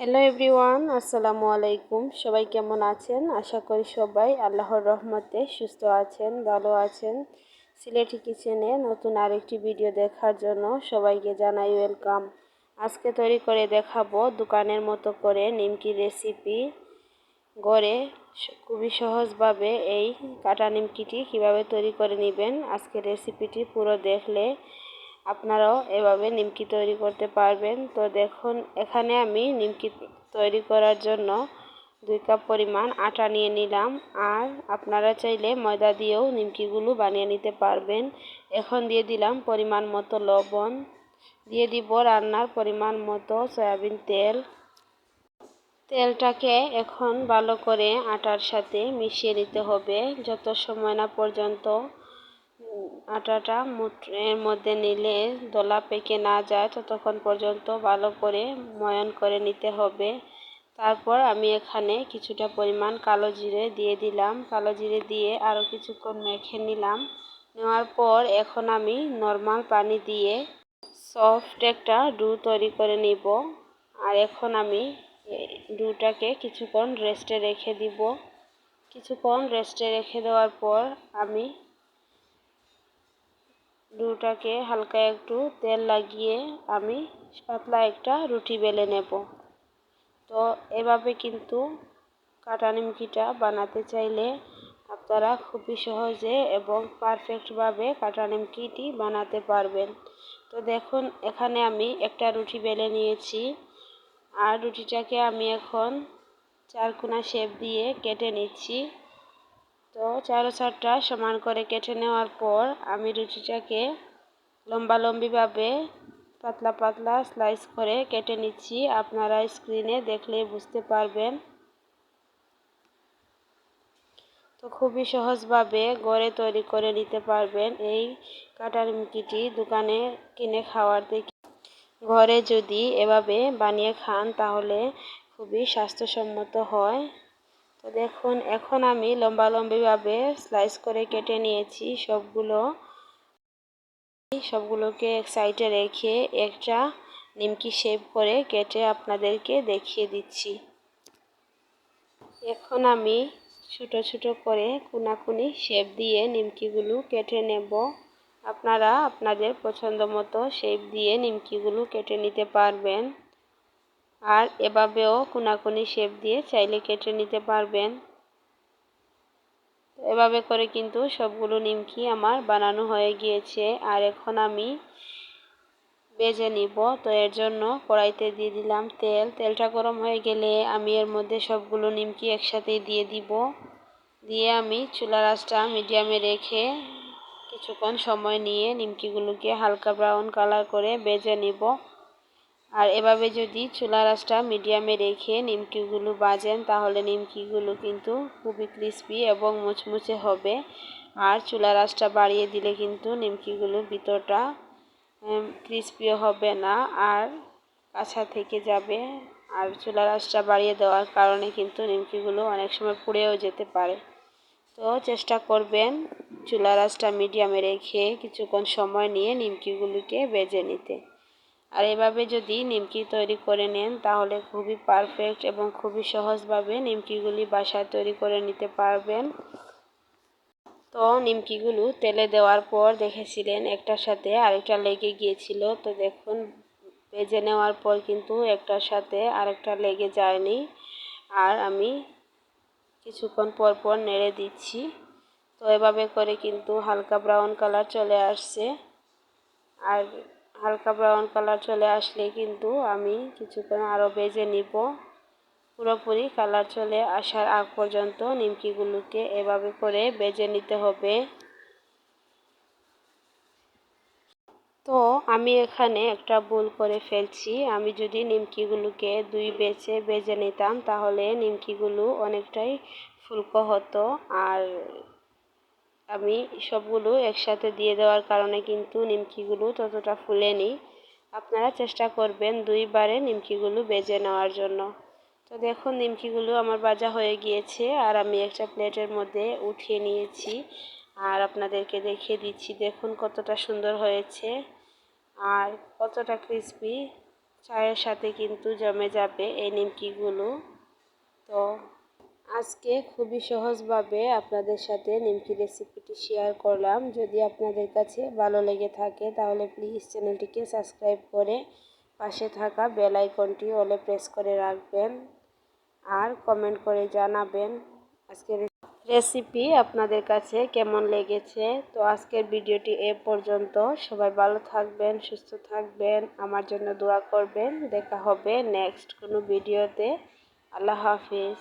Hello everyone, আসসালামু আলাইকুম। সবাই কেমন আছেন? আশা করি সবাই আল্লাহর রহমতে সুস্থ আছেন, ভালো আছেন। সিলেটি কিচেনে নতুন আরেকটি ভিডিও দেখার জন্য সবাইকে জানাই ওয়েলকাম। আজকে তৈরি করে দেখাবো দোকানের মতো করে নিমকি রেসিপি। ঘরে খুবই সহজভাবে এই কাটা নিমকিটি কিভাবে তৈরি করে নেবেন, আজকে রেসিপিটি পুরো দেখলে আপনারাও এভাবে নিমকি তৈরি করতে পারবেন। তো দেখুন, এখানে আমি নিমকি তৈরি করার জন্য 2 কাপ পরিমাণ আটা নিয়ে নিলাম। আর আপনারা চাইলে ময়দা দিয়েও নিমকিগুলো বানিয়ে নিতে পারবেন। এখন দিয়ে দিলাম পরিমাণ মতো লবণ, দিয়ে দিব রান্নার পরিমাণ মতো সয়াবিন তেল। তেলটাকে এখন ভালো করে আটার সাথে মিশিয়ে নিতে হবে যত সময় না পর্যন্ত আটাটা মুঠের মধ্যে নিলে দলা পেকে না যায়, ততক্ষণ পর্যন্ত ভালো করে ময়ান করে নিতে হবে। তারপর আমি এখানে কিছুটা পরিমাণ কালো জিরে দিয়ে দিলাম। কালো জিরে দিয়ে আরও কিছুক্ষণ মেখে নিলাম। নেওয়ার পর এখন আমি নর্মাল পানি দিয়ে সফট একটা ডো তৈরি করে নিব। আর এখন আমি ডোটাকে কিছুক্ষণ রেস্টে রেখে দিব। কিছুক্ষণ রেস্টে রেখে দেওয়ার পর আমি ডোটাকে হালকা একটু তেল লাগিয়ে আমি পাতলা একটা রুটি বেলে নেব। তো এভাবে কিন্তু কাটা নিমকিটা বানাতে চাইলে আপনারা খুবই সহজে এবং পারফেক্টভাবে কাটা নিমকিটি বানাতে পারবেন। তো দেখুন, এখানে আমি একটা রুটি বেলে নিয়েছি। আর রুটিটাকে আমি এখন 4 কোনা শেপ দিয়ে কেটে নিচ্ছি। তো চারোচারটা সমান করে কেটে নেওয়ার পর আমি রুটিটাকে লম্বালম্বিভাবে পাতলা পাতলা স্লাইস করে কেটে নিচ্ছি। আপনারা স্ক্রিনে দেখলে বুঝতে পারবেন। তো খুবই সহজভাবে ঘরে তৈরি করে নিতে পারবেন এই কাটা নিমকিটি। দোকানে কিনে খাওয়ার থেকে ঘরে যদি এভাবে বানিয়ে খান তাহলে খুবই স্বাস্থ্যসম্মত হয়। তো দেখুন, এখন আমি লম্বালম্বিভাবে স্লাইস করে কেটে নিয়েছি। সবগুলোকে এক সাইডে রেখে একটা নিমকি শেপ করে কেটে আপনাদেরকে দেখিয়ে দিচ্ছি। এখন আমি ছোট ছোট করে কোনাকুনি শেপ দিয়ে নিমকিগুলো কেটে নেব। আপনারা আপনাদের পছন্দ মতো শেপ দিয়ে নিমকিগুলো কেটে নিতে পারবেন। আর এভাবেও কোনাকুনি শেপ দিয়ে চাইলে কেটে নিতে পারবেন। এভাবে করে কিন্তু সবগুলো নিমকি আমার বানানো হয়ে গিয়েছে। আর এখন আমি ভেজে নিব। তো এর জন্য কড়াইতে দিয়ে দিলাম তেল। তেলটা গরম হয়ে গেলে আমি এর মধ্যে সবগুলো নিমকি একসাথে দিয়ে দিব। দিয়ে আমি চুলার আঁচটা মিডিয়ামে রেখে কিছুক্ষণ সময় নিয়ে নিমকিগুলোকে হালকা ব্রাউন কালার করে ভেজে নিব। আর এভাবে যদি চুলার আঁচটা মিডিয়ামে রেখে নিমকিগুলো ভাজেন তাহলে নিমকিগুলো কিন্তু খুবই ক্রিস্পি এবং মুচমুচে হবে। আর চুলার আঁচটা বাড়িয়ে দিলে কিন্তু নিমকিগুলোর ভিতরটা ক্রিস্পিও হবে না, আর কাঁচা থেকে যাবে। আর চুলার আঁচটা বাড়িয়ে দেওয়ার কারণে কিন্তু নিমকিগুলো অনেক সময় পুড়েও যেতে পারে। তো চেষ্টা করবেন চুলার আঁচটা মিডিয়ামে রেখে কিছুক্ষণ সময় নিয়ে নিমকিগুলোকে ভেজে নিতে। আর এভাবে যদি নিমকি তৈরি করে নেন তাহলে খুবই পারফেক্ট এবং খুবই সহজভাবে নিমকিগুলি বাসায় তৈরি করে নিতে পারবেন। তো নিমকিগুলো তেলে দেওয়ার পর দেখেছিলেন একটার সাথে আরেকটা লেগে গিয়েছিল। তো দেখুন, ভেজে নেওয়ার পর কিন্তু একটার সাথে আরেকটা লেগে যায়নি। আর আমি কিছুক্ষণ পর পর নেড়ে দিচ্ছি। তো এভাবে করে কিন্তু হালকা ব্রাউন কালার চলে আসছে। আর হালকা ব্রাউন কালার চলে আসলে কিন্তু আমি কিছুক্ষণ আরও ভেজে নিব। পুরোপুরি কালার চলে আসার আগ পর্যন্ত নিমকিগুলোকে এভাবে করে ভেজে নিতে হবে। তো আমি এখানে একটা ভুল করে ফেলছি। আমি যদি নিমকিগুলোকে 2 ব্যাচে ভেজে নিতাম তাহলে নিমকিগুলো অনেকটাই ফুলকো হতো। আর আমি সবগুলো একসাথে দিয়ে দেওয়ার কারণে কিন্তু নিমকিগুলো ততটা ফুলেনি। আপনারা চেষ্টা করবেন 2 বারে নিমকিগুলো ভেজে নেওয়ার জন্য। তো দেখুন, নিমকিগুলো আমার ভাজা হয়ে গিয়েছে আর আমি একটা প্লেটের মধ্যে উঠিয়ে নিয়েছি। আর আপনাদেরকে দেখিয়ে দিচ্ছি, দেখুন কতটা সুন্দর হয়েছে আর কতটা ক্রিস্পি। চায়ের সাথে কিন্তু জমে যাবে এই নিমকিগুলো। তো আজকে খুবই সহজভাবে আপনাদের সাথে নিমকি রেসিপিটি শেয়ার করলাম। যদি আপনাদের কাছে ভালো লেগে থাকে তাহলে প্লিজ চ্যানেলটিকে সাবস্ক্রাইব করে পাশে থাকা বেল আইকনটি অলে প্রেস করে রাখবেন আর কমেন্ট করে জানাবেন আজকের রেসিপি আপনাদের কাছে কেমন লেগেছে। তো আজকের ভিডিওটি এ পর্যন্ত। সবাই ভালো থাকবেন, সুস্থ থাকবেন, আমার জন্য দোয়া করবেন। দেখা হবে নেক্সট কোনো ভিডিওতে। আল্লাহ হাফিজ।